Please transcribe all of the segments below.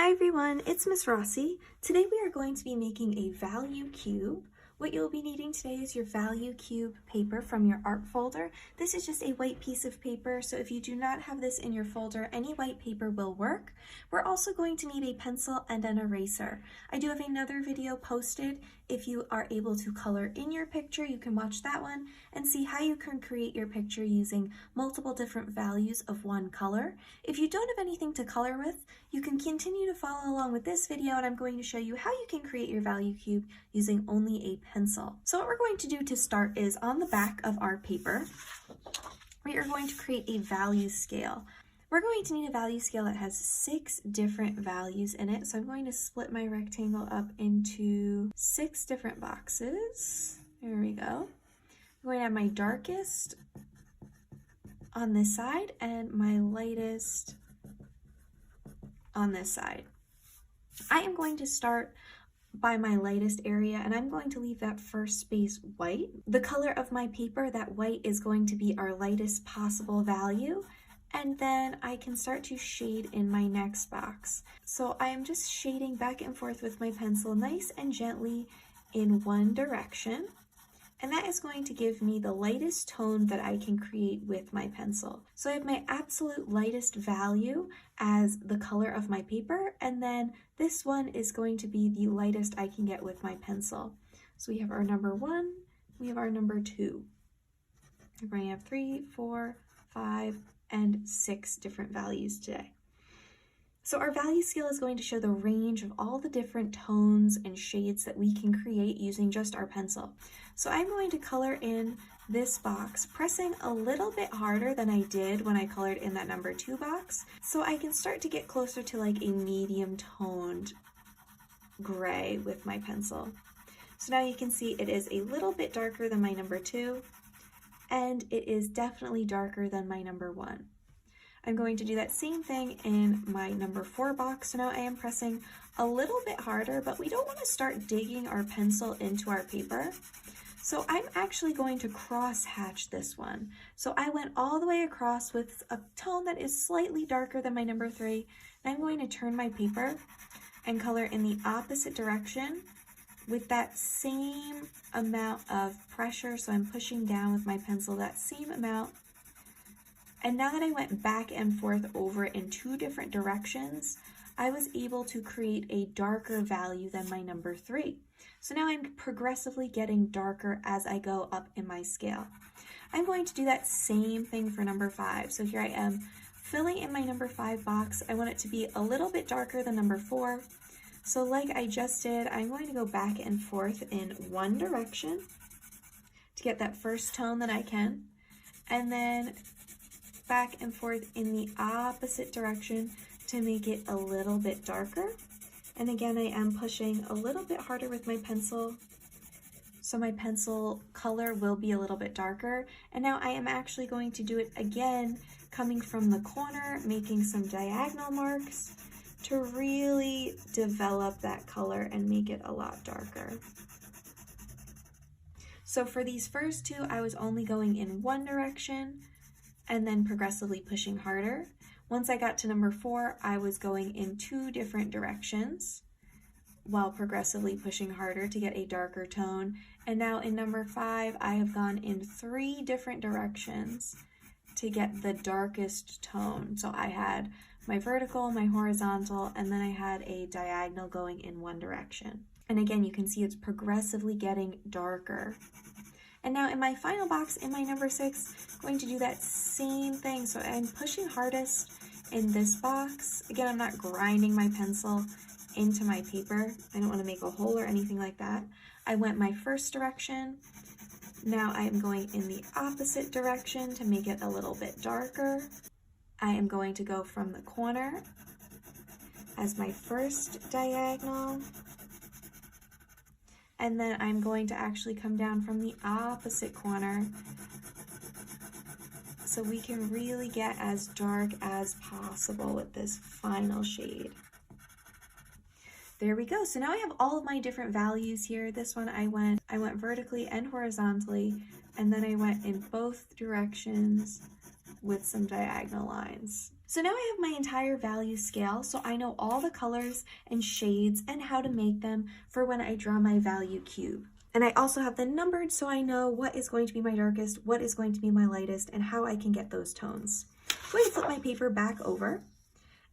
Hi everyone, it's Miss Rossi. Today we are going to be making a value cube. What you'll be needing today is your value cube paper from your art folder. This is just a white piece of paper, so if you do not have this in your folder, any white paper will work. We're also going to need a pencil and an eraser. I do have another video posted. If you are able to color in your picture, you can watch that one and see how you can create your picture using multiple different values of one color. If you don't have anything to color with, you can continue to follow along with this video, and I'm going to show you how you can create your value cube using only a pencil. So what we're going to do to start is on the back of our paper, we are going to create a value scale. We're going to need a value scale that has 6 different values in it. So I'm going to split my rectangle up into 6 different boxes. There we go. I'm going to have my darkest on this side and my lightest on this side. I am going to start by my lightest area, and I'm going to leave that first space white. The color of my paper, that white, is going to be our lightest possible value, and then I can start to shade in my next box. So I am just shading back and forth with my pencil nice and gently in one direction. And that is going to give me the lightest tone that I can create with my pencil. So I have my absolute lightest value as the color of my paper, and then this one is going to be the lightest I can get with my pencil. So we have our number 1, we have our number 2. We're going to have 3, 4, 5, and 6 different values today. So our value scale is going to show the range of all the different tones and shades that we can create using just our pencil. So I'm going to color in this box, pressing a little bit harder than I did when I colored in that number 2 box, so I can start to get closer to like a medium toned gray with my pencil. So now you can see it is a little bit darker than my number 2, and it is definitely darker than my number 1. I'm going to do that same thing in my number 4 box. So now I am pressing a little bit harder, but we don't want to start digging our pencil into our paper. So I'm actually going to cross hatch this one. So I went all the way across with a tone that is slightly darker than my number 3. And I'm going to turn my paper and color in the opposite direction with that same amount of pressure. So I'm pushing down with my pencil that same amount. And now that I went back and forth over in 2 different directions, I was able to create a darker value than my number 3. So now I'm progressively getting darker as I go up in my scale. I'm going to do that same thing for number 5. So here I am filling in my number 5 box. I want it to be a little bit darker than number 4. So like I just did, I'm going to go back and forth in one direction to get that first tone that I can, and then back and forth in the opposite direction to make it a little bit darker. And again, I am pushing a little bit harder with my pencil, so my pencil color will be a little bit darker. And now I am actually going to do it again, coming from the corner, making some diagonal marks to really develop that color and make it a lot darker. So for these first 2, I was only going in one direction and then progressively pushing harder. Once I got to number 4, I was going in 2 different directions while progressively pushing harder to get a darker tone. And now in number 5, I have gone in 3 different directions to get the darkest tone. So I had my vertical, my horizontal, and then I had a diagonal going in one direction. And again, you can see it's progressively getting darker. And now in my final box, in my number 6, I'm going to do that same thing. So I'm pushing hardest in this box. Again, I'm not grinding my pencil into my paper. I don't want to make a hole or anything like that. I went my first direction. Now I am going in the opposite direction to make it a little bit darker. I am going to go from the corner as my first diagonal. And then I'm going to actually come down from the opposite corner so we can really get as dark as possible with this final shade. There we go. So now I have all of my different values here. This one I went vertically and horizontally, and then I went in both directions with some diagonal lines. So now I have my entire value scale, so I know all the colors and shades and how to make them for when I draw my value cube. And I also have them numbered so I know what is going to be my darkest, what is going to be my lightest, and how I can get those tones. I'm going to flip my paper back over.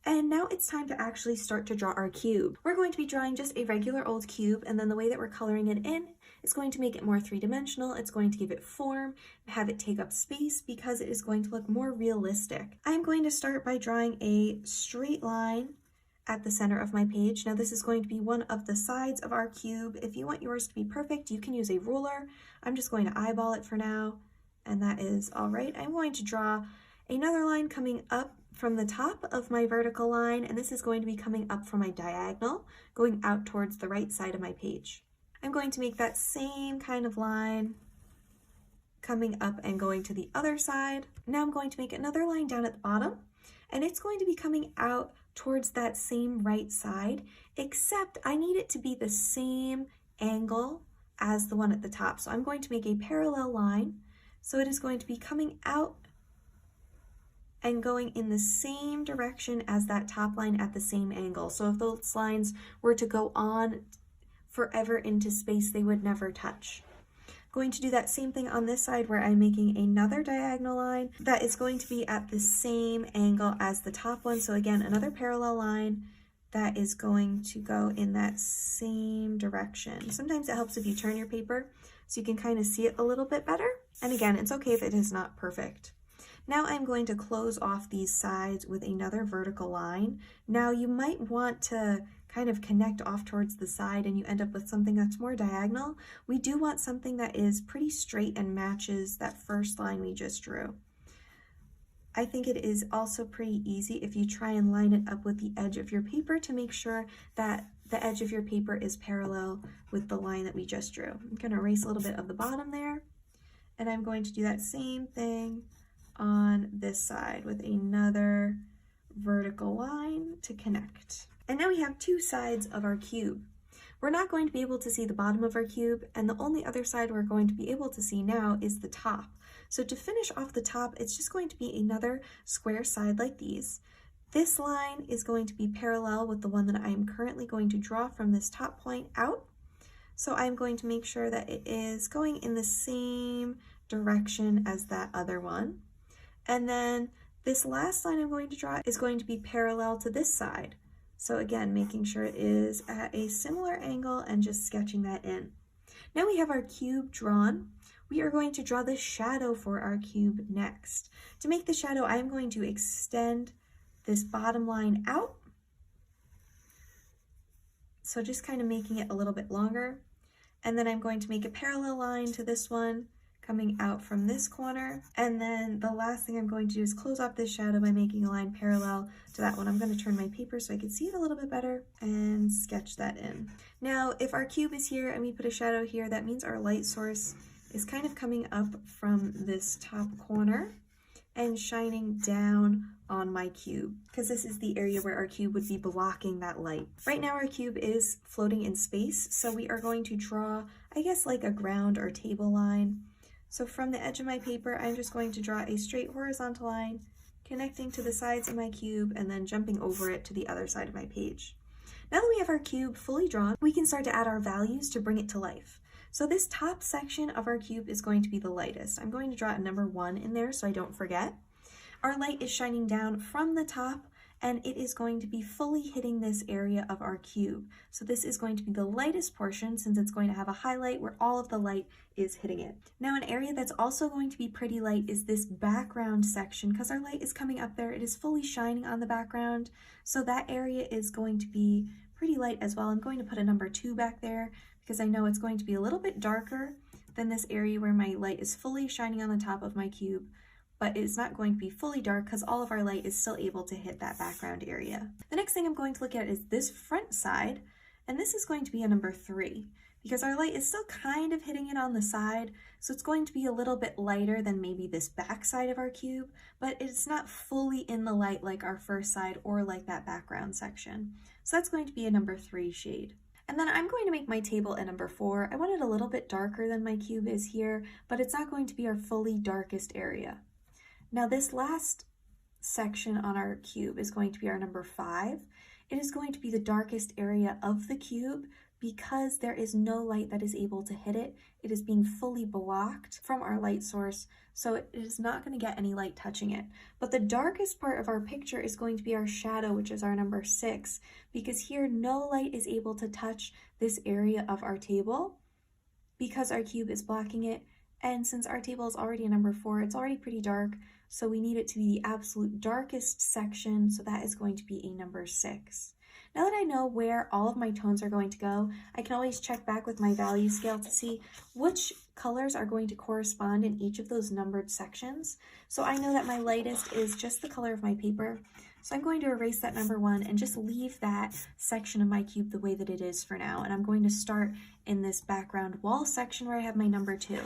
And now it's time to actually start to draw our cube. We're going to be drawing just a regular old cube, and then the way that we're coloring it in is going to make it more three-dimensional. It's going to give it form, have it take up space because it is going to look more realistic. I'm going to start by drawing a straight line at the center of my page. Now this is going to be one of the sides of our cube. If you want yours to be perfect, you can use a ruler. I'm just going to eyeball it for now, and that is all right. I'm going to draw another line coming up from the top of my vertical line, and this is going to be coming up from my diagonal, going out towards the right side of my page. I'm going to make that same kind of line coming up and going to the other side. Now I'm going to make another line down at the bottom, and it's going to be coming out towards that same right side, except I need it to be the same angle as the one at the top. So I'm going to make a parallel line. So it is going to be coming out and going in the same direction as that top line at the same angle. So if those lines were to go on forever into space, they would never touch. Going to do that same thing on this side where I'm making another diagonal line that is going to be at the same angle as the top one. So again, another parallel line that is going to go in that same direction. Sometimes it helps if you turn your paper so you can kind of see it a little bit better. And again, it's okay if it is not perfect. Now I'm going to close off these sides with another vertical line. Now you might want to kind of connect off towards the side and you end up with something that's more diagonal. We do want something that is pretty straight and matches that first line we just drew. I think it is also pretty easy if you try and line it up with the edge of your paper to make sure that the edge of your paper is parallel with the line that we just drew. I'm going to erase a little bit of the bottom there, and I'm going to do that same thing on this side with another vertical line to connect. And now we have two sides of our cube. We're not going to be able to see the bottom of our cube, and the only other side we're going to be able to see now is the top. So to finish off the top, it's just going to be another square side like these. This line is going to be parallel with the one that I am currently going to draw from this top point out. So I'm going to make sure that it is going in the same direction as that other one. And then this last line I'm going to draw is going to be parallel to this side. So again, making sure it is at a similar angle and just sketching that in. Now we have our cube drawn. We are going to draw the shadow for our cube next. To make the shadow, I'm going to extend this bottom line out. So just kind of making it a little bit longer. And then I'm going to make a parallel line to this one, coming out from this corner. And then the last thing I'm going to do is close off this shadow by making a line parallel to that one. I'm going to turn my paper so I can see it a little bit better and sketch that in. Now, if our cube is here and we put a shadow here, that means our light source is kind of coming up from this top corner and shining down on my cube, because this is the area where our cube would be blocking that light. Right now our cube is floating in space, so we are going to draw, I guess, like a ground or table line. So from the edge of my paper, I'm just going to draw a straight horizontal line connecting to the sides of my cube and then jumping over it to the other side of my page. Now that we have our cube fully drawn, we can start to add our values to bring it to life. So this top section of our cube is going to be the lightest. I'm going to draw a number 1 in there so I don't forget. Our light is shining down from the top, and it is going to be fully hitting this area of our cube. So this is going to be the lightest portion since it's going to have a highlight where all of the light is hitting it. Now an area that's also going to be pretty light is this background section, because our light is coming up there. It is fully shining on the background. So that area is going to be pretty light as well. I'm going to put a number 2 back there because I know it's going to be a little bit darker than this area where my light is fully shining on the top of my cube, but it's not going to be fully dark because all of our light is still able to hit that background area. The next thing I'm going to look at is this front side, and this is going to be a number 3 because our light is still kind of hitting it on the side, so it's going to be a little bit lighter than maybe this back side of our cube, but it's not fully in the light like our first side or like that background section. So that's going to be a number 3 shade. And then I'm going to make my table a number 4. I want it a little bit darker than my cube is here, but it's not going to be our fully darkest area. Now this last section on our cube is going to be our number 5. It is going to be the darkest area of the cube because there is no light that is able to hit it. It is being fully blocked from our light source, so it is not going to get any light touching it. But the darkest part of our picture is going to be our shadow, which is our number 6, because here no light is able to touch this area of our table because our cube is blocking it. And since our table is already a number 4, it's already pretty dark, so we need it to be the absolute darkest section, so that is going to be a number 6. Now that I know where all of my tones are going to go, I can always check back with my value scale to see which colors are going to correspond in each of those numbered sections. So I know that my lightest is just the color of my paper, so I'm going to erase that number 1 and just leave that section of my cube the way that it is for now. And I'm going to start in this background wall section where I have my number 2.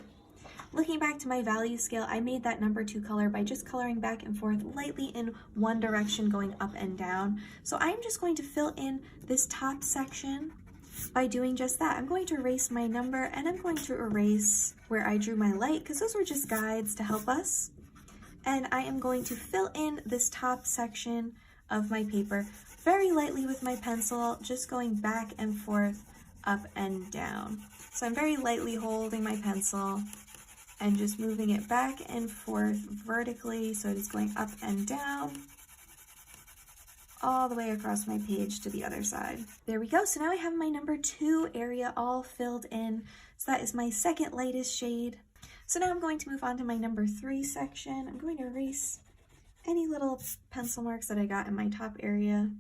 Looking back to my value scale, I made that number 2 color by just coloring back and forth lightly in one direction, going up and down. So I'm just going to fill in this top section by doing just that. I'm going to erase my number and I'm going to erase where I drew my light because those were just guides to help us. And I am going to fill in this top section of my paper very lightly with my pencil, just going back and forth, up and down. So I'm very lightly holding my pencil and just moving it back and forth vertically, so it is going up and down all the way across my page to the other side. There we go. So now I have my number 2 area all filled in. So that is my second lightest shade. So now I'm going to move on to my number 3 section. I'm going to erase any little pencil marks that I got in my top area.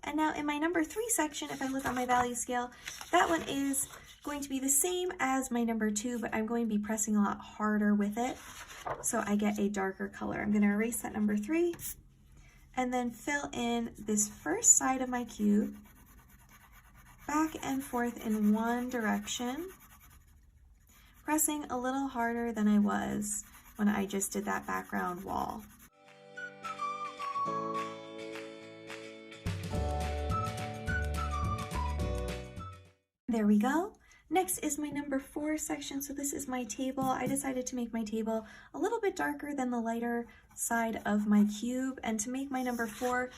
And now in my number 3 section, if I look on my value scale, that one is going to be the same as my number 2, but I'm going to be pressing a lot harder with it, so I get a darker color. I'm going to erase that number 3 and then fill in this first side of my cube back and forth in one direction, pressing a little harder than I was when I just did that background wall. There we go. Next is my number 4 section. So this is my table. I decided to make my table a little bit darker than the lighter side of my cube. And to make my number 4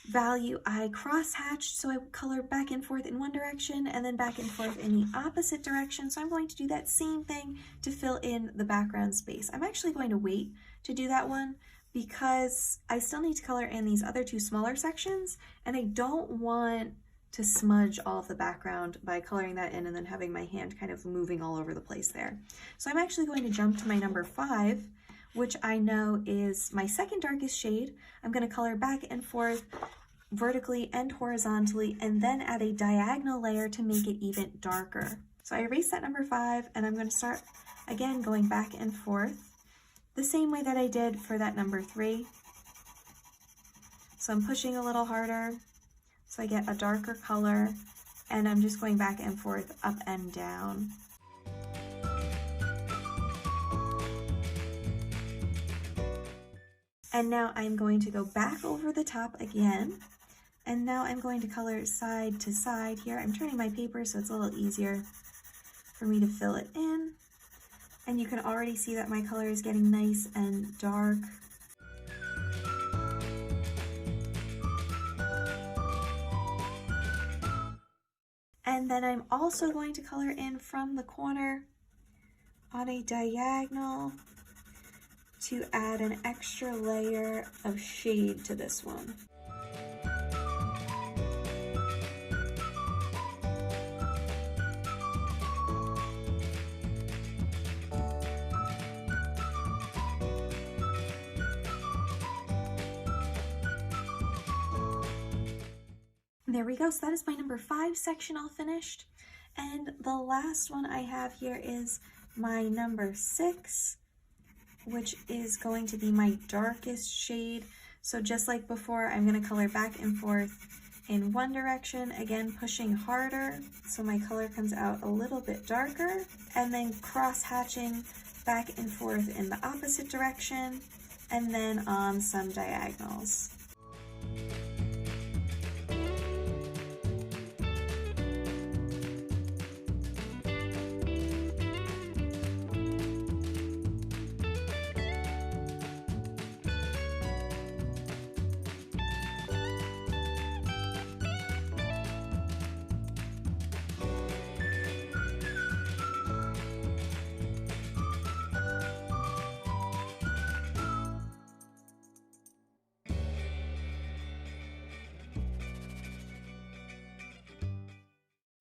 value, I cross-hatched. So I colored back and forth in one direction and then back and forth in the opposite direction. So I'm going to do that same thing to fill in the background space. I'm actually going to wait to do that one because I still need to color in these other 2 smaller sections, and I don't want to smudge all of the background by coloring that in and then having my hand kind of moving all over the place there. So I'm actually going to jump to my number 5, which I know is my second darkest shade. I'm going to color back and forth vertically and horizontally and then add a diagonal layer to make it even darker. So I erase that number 5 and I'm going to start again going back and forth the same way that I did for that number 3. So I'm pushing a little harder so I get a darker color, and I'm just going back and forth, up and down. And now I'm going to go back over the top again, and now I'm going to color side to side here. I'm turning my paper so it's a little easier for me to fill it in, and you can already see that my color is getting nice and dark. And then I'm also going to color in from the corner on a diagonal to add an extra layer of shade to this one. There we go. So that is my number 5 section all finished. And the last one I have here is my number 6, which is going to be my darkest shade. So just like before, I'm going to color back and forth in one direction, again pushing harder so my color comes out a little bit darker, and then cross hatching back and forth in the opposite direction, and then on some diagonals.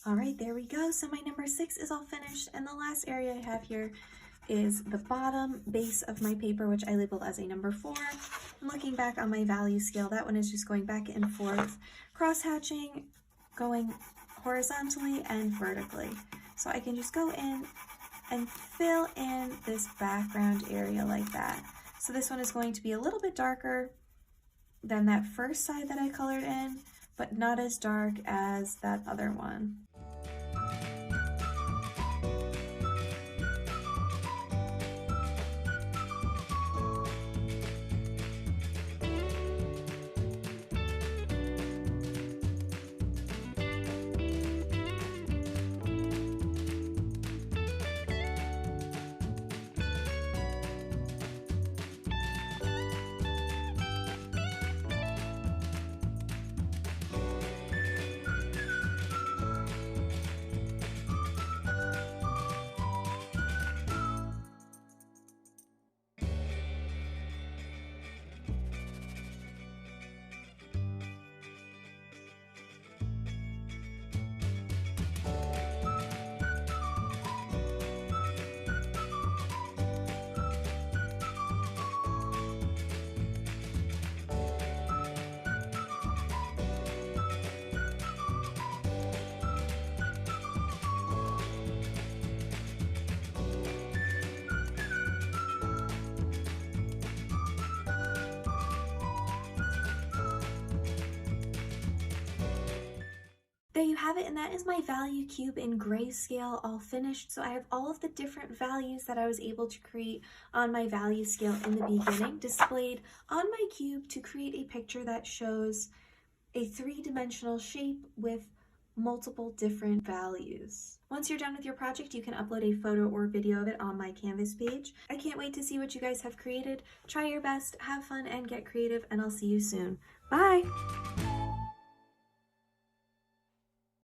All right, there we go. So my number 6 is all finished, and the last area I have here is the bottom base of my paper, which I labeled as a number 4. And looking back on my value scale, that one is just going back and forth, cross-hatching, going horizontally and vertically. So I can just go in and fill in this background area like that. So this one is going to be a little bit darker than that first side that I colored in, but not as dark as that other one. There you have it, and that is my value cube in grayscale all finished. So I have all of the different values that I was able to create on my value scale in the beginning displayed on my cube to create a picture that shows a 3-dimensional shape with multiple different values. Once you're done with your project, you can upload a photo or video of it on my Canvas page. I can't wait to see what you guys have created. Try your best, have fun, and get creative, and I'll see you soon. Bye!